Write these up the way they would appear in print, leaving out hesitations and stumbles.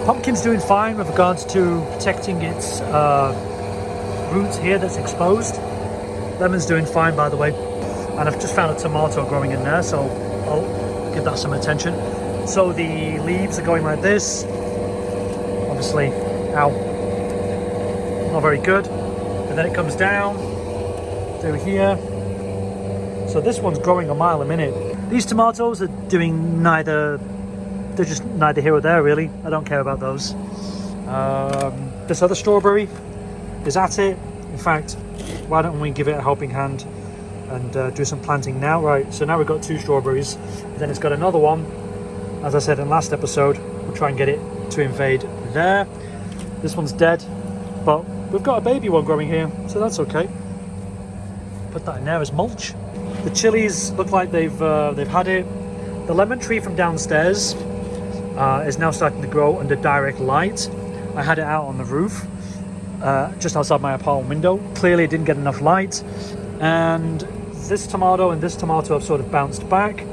Pumpkin's doing fine with regards to protecting its roots here that's exposed. Lemon's doing fine, by the way. And I've just found a tomato growing in there, so I'll give that some attention. So the leaves are going like this. Obviously, ow, not very good. And then it comes down through here. So this one's growing a mile a minute. These tomatoes are doing neither, they're just neither here or there really. I don't care about those. This other strawberry is at it. In fact, why don't we give it a helping hand and do some planting now? Right, so now we've got 2 strawberries. Then it's got another one. As I said in last episode, we'll try and get it to invade there. This one's dead, but we've got a baby one growing here, so that's okay. Put that in there as mulch. The chilies look like they've had it. The lemon tree from downstairs is now starting to grow under direct light. I had it out on the roof, just outside my apartment window. Clearly it didn't get enough light. And this tomato and this tomato have sort of bounced back,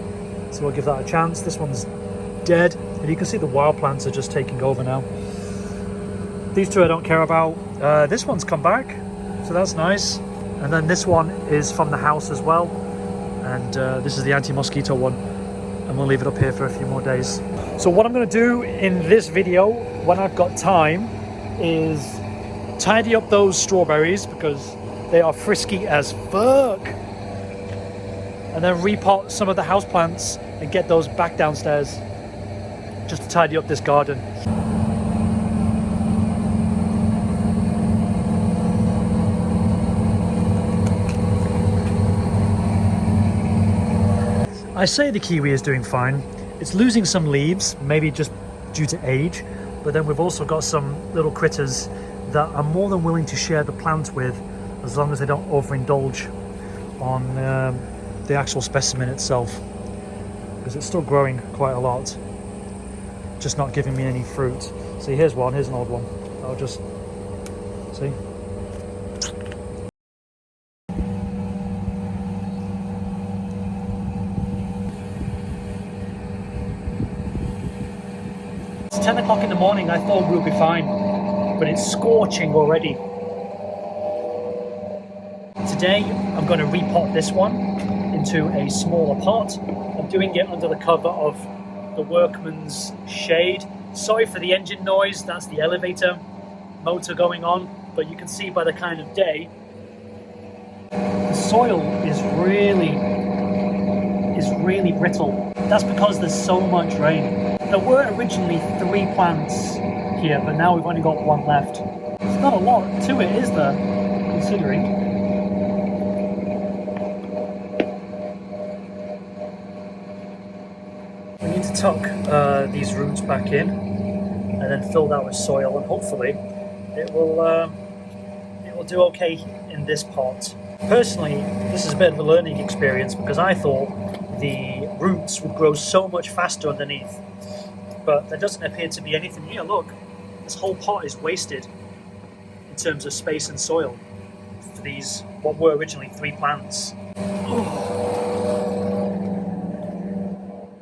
so we'll give that a chance. This one's dead, and you can see the wild plants are just taking over now. These 2 I don't care about. This one's come back, so that's nice. And then this one is from the house as well, and this is the anti-mosquito one, and we'll leave it up here for a few more days. So what I'm going to do in this video when I've got time is tidy up those strawberries because they are frisky as fuck, and then repot some of the houseplants and get those back downstairs just to tidy up this garden. I say the kiwi is doing fine. It's losing some leaves, maybe just due to age, but then we've also got some little critters that I'm more than willing to share the plant with, as long as they don't overindulge on the actual specimen itself, because it's still growing quite a lot, just not giving me any fruit. See, here's one, here's an old one. I'll just see. It's 10 o'clock in the morning. I thought we'll be fine, but it's scorching already. Today I'm going to repot this one into a smaller pot. I'm doing it under the cover of the workman's shade. Sorry for the engine noise, that's the elevator motor going on, but you can see by the kind of day, the soil is really brittle. That's because there's so much rain. There were originally 3 plants here, but now we've only got 1 left. There's not a lot to it, is there, considering? We need to tuck these roots back in and then fill that with soil, and hopefully it will do okay in this pot. Personally, this is a bit of a learning experience because I thought the roots would grow so much faster underneath, but there doesn't appear to be anything here. Look, this whole pot is wasted in terms of space and soil for these, what were originally 3 plants.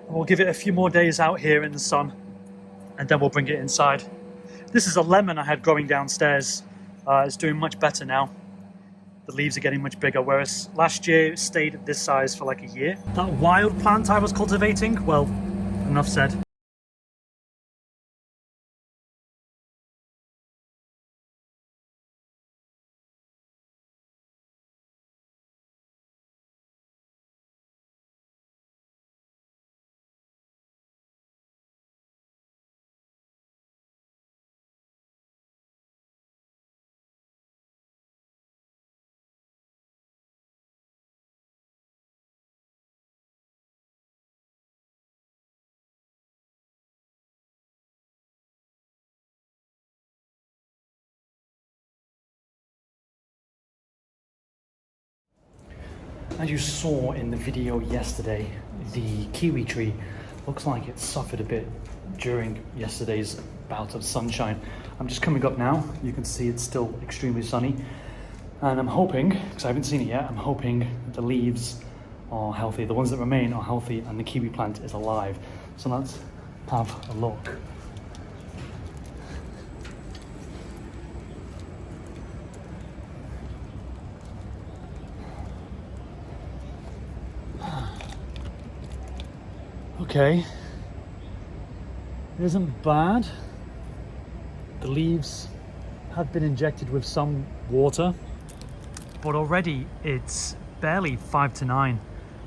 We'll give it a few more days out here in the sun, and then we'll bring it inside. This is a lemon I had growing downstairs. It's doing much better now. The leaves are getting much bigger, whereas last year it stayed at this size for like a year. That wild plant I was cultivating, well, enough said. As you saw in the video yesterday, the kiwi tree looks like it suffered a bit during yesterday's bout of sunshine. I'm just coming up now. You can see it's still extremely sunny. And I'm hoping, because I haven't seen it yet, I'm hoping the leaves are healthy. The ones that remain are healthy and the kiwi plant is alive. So let's have a look. okay. It isn't bad. The leaves have been injected with some water, but already it's barely 5 to 9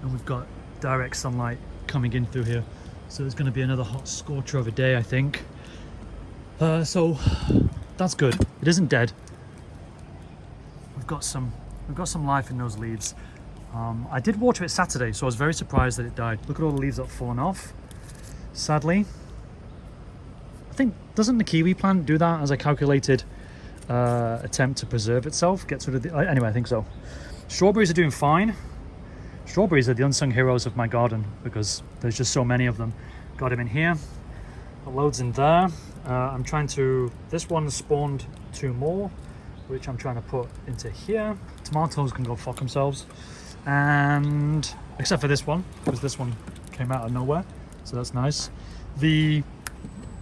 and we've got direct sunlight coming in through here. So it's going to be another hot scorcher of a day, I think. So that's good. It isn't dead. We've got some life in those leaves. I did water it Saturday, so I was very surprised that it died. Look at all the leaves that have fallen off. Sadly, I think, doesn't the kiwi plant do that as a calculated attempt to preserve itself? Gets rid of the, anyway, I think so. Strawberries are doing fine. Strawberries are the unsung heroes of my garden because there's just so many of them. Got them in here, got loads in there. I'm trying to, this one spawned 2 more, which I'm trying to put into here. Tomatoes can go fuck themselves. And except for this one, because this one came out of nowhere, so that's nice. The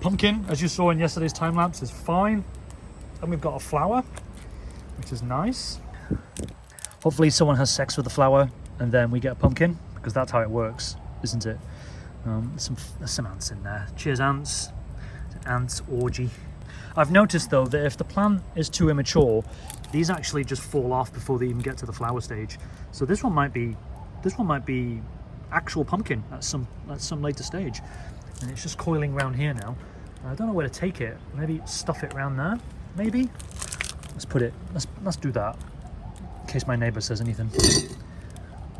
pumpkin, as you saw in yesterday's time lapse, is fine. And we've got a flower, which is nice. Hopefully someone has sex with the flower and then we get a pumpkin, because that's how it works, isn't it? There's some ants in there. Cheers, ants. Ants orgy. I've noticed though that if the plant is too immature, these actually just fall off before they even get to the flower stage. So this one might be actual pumpkin at some later stage, and it's just coiling around here now. I don't know where to take it. Maybe stuff it around there. Maybe. Let's do that in case my neighbor says anything.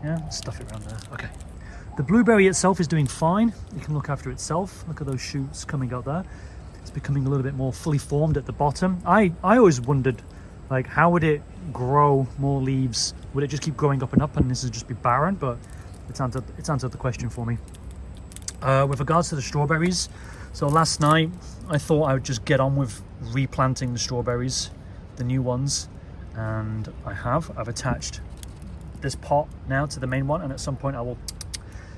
Yeah, let's stuff it around there. Okay. The blueberry itself is doing fine. It can look after itself. Look at those shoots coming out there. It's becoming a little bit more fully formed at the bottom. I always wondered, like, how would it grow more leaves? Would it just keep growing up and this would just be barren? But it's answered the question for me. With regards to the strawberries, so last night I thought I would just get on with replanting the strawberries, the new ones, and I've attached this pot now to the main one, and at some point I will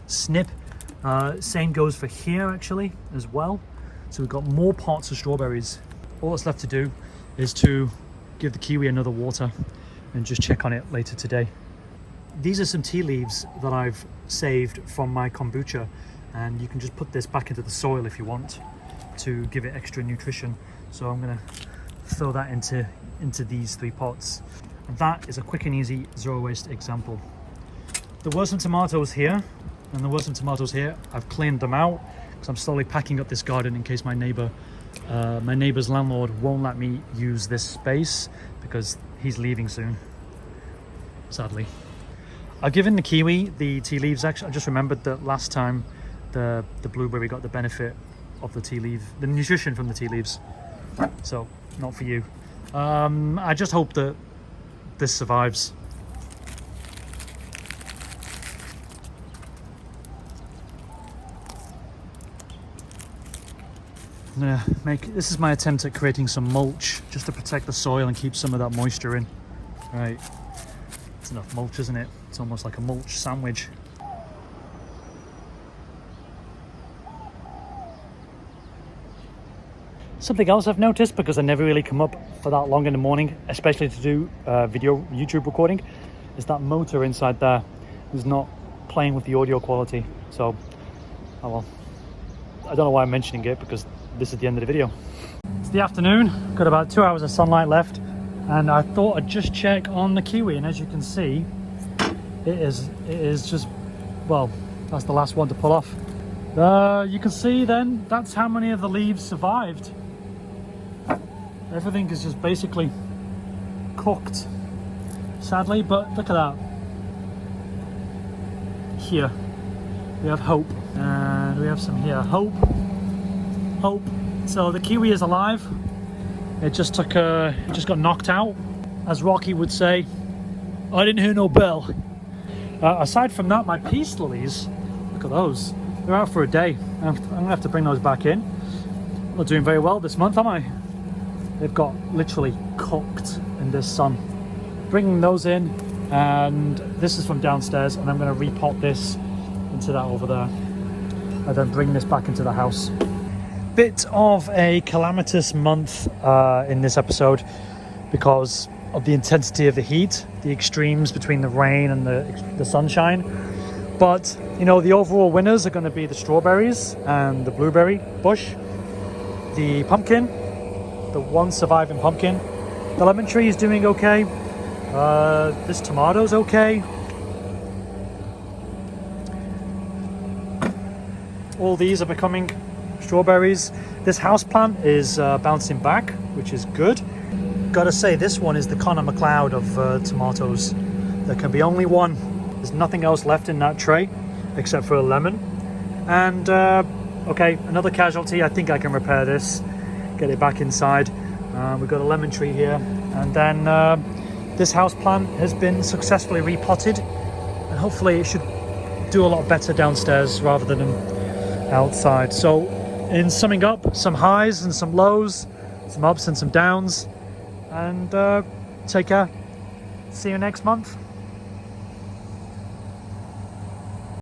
snip. Same goes for here actually as well. So we've got more pots of strawberries. All that's left to do is to give the kiwi another water and just check on it later today. These are some tea leaves that I've saved from my kombucha, and you can just put this back into the soil if you want to give it extra nutrition. So I'm going to throw that into these 3 pots. And that is a quick and easy zero waste example. There were some tomatoes here and there were some tomatoes here. I've cleaned them out because I'm slowly packing up this garden in case my neighbor's landlord won't let me use this space because he's leaving soon, sadly. I've given the kiwi the tea leaves. Actually, I just remembered that last time the blueberry got the benefit of the tea leaf, the nutrition from the tea leaves. So not for you. I just hope that this survives. I'm gonna this is my attempt at creating some mulch just to protect the soil and keep some of that moisture in. Right, it's enough mulch, isn't it? It's almost like a mulch sandwich. Something else I've noticed, because I never really come up for that long in the morning, especially to do video YouTube recording, is that motor inside there is not playing with the audio quality. So, oh well, I don't know why I'm mentioning it, because this is the end of the video. It's the afternoon, got about 2 hours of sunlight left, and I thought I'd just check on the kiwi, and as you can see, it is just, well, that's the last one to pull off. You can see then, that's how many of the leaves survived. Everything is just basically cooked, sadly, but look at that. Here, we have hope, and we have some here. Hope. So the kiwi is alive. It just got knocked out. As Rocky would say, I didn't hear no bell. Aside from that, my peace lilies, look at those. They're out for a day. I'm gonna have to bring those back in. I'm not doing very well this month, am I? They've got literally cooked in this sun. Bringing those in, and this is from downstairs, and I'm going to repot this into that over there, and then bring this back into the house. Bit of a calamitous month in this episode because of the intensity of the heat, the extremes between the rain and the sunshine. But you know, the overall winners are going to be the strawberries and the blueberry bush, the pumpkin, the one surviving pumpkin. The lemon tree is doing okay. This tomato's okay. All these are becoming strawberries. This house plant is bouncing back, which is good. Gotta say, this one is the Connor McLeod of tomatoes. There can be only one. There's nothing else left in that tray except for a lemon. And okay, another casualty. I think I can repair this, get it back inside. We've got a lemon tree here, and then this house plant has been successfully repotted, and hopefully it should do a lot better downstairs rather than outside. So in summing up, some highs and some lows, some ups and some downs, and take care. See you next month.